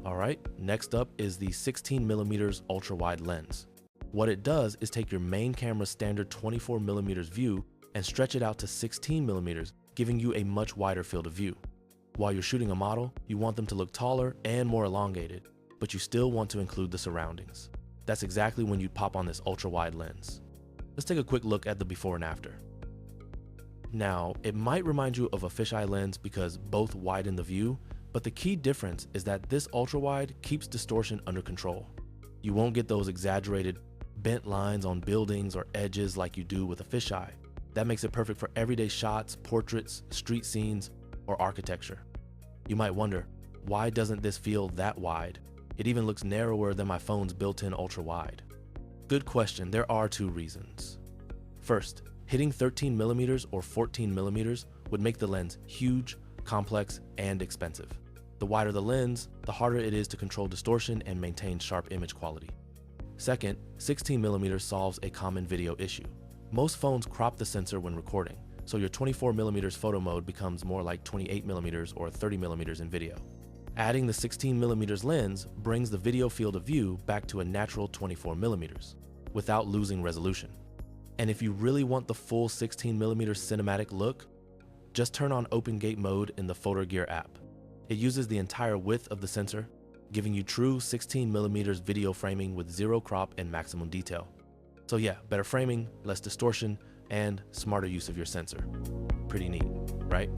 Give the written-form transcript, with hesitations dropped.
Alright, next up is the 16mm ultra-wide lens. What it does is take your main camera's standard 24mm view and stretch it out to 16mm, giving you a much wider field of view. While you're shooting a model, you want them to look taller and more elongated, but you still want to include the surroundings. That's exactly when you'd pop on this ultra-wide lens. Let's take a quick look at the before and after. Now, it might remind you of a fisheye lens because both widen the view, but the key difference is that this ultra-wide keeps distortion under control. You won't get those exaggerated bent lines on buildings or edges like you do with a fisheye. That makes it perfect for everyday shots, portraits, street scenes, or architecture. You might wonder, why doesn't this feel that wide? It even looks narrower than my phone's built-in ultra-wide. Good question, there are two reasons. First, hitting 13mm or 14mm would make the lens huge, complex, and expensive. The wider the lens, the harder it is to control distortion and maintain sharp image quality. Second, 16mm solves a common video issue. Most phones crop the sensor when recording, so your 24mm photo mode becomes more like 28mm or 30mm in video. Adding the 16mm lens brings the video field of view back to a natural 24mm, without losing resolution. And if you really want the full 16mm cinematic look, just turn on open gate mode in the Fotorgear app. It uses the entire width of the sensor, giving you true 16mm video framing with zero crop and maximum detail. So yeah, better framing, less distortion, and smarter use of your sensor. Pretty neat, right?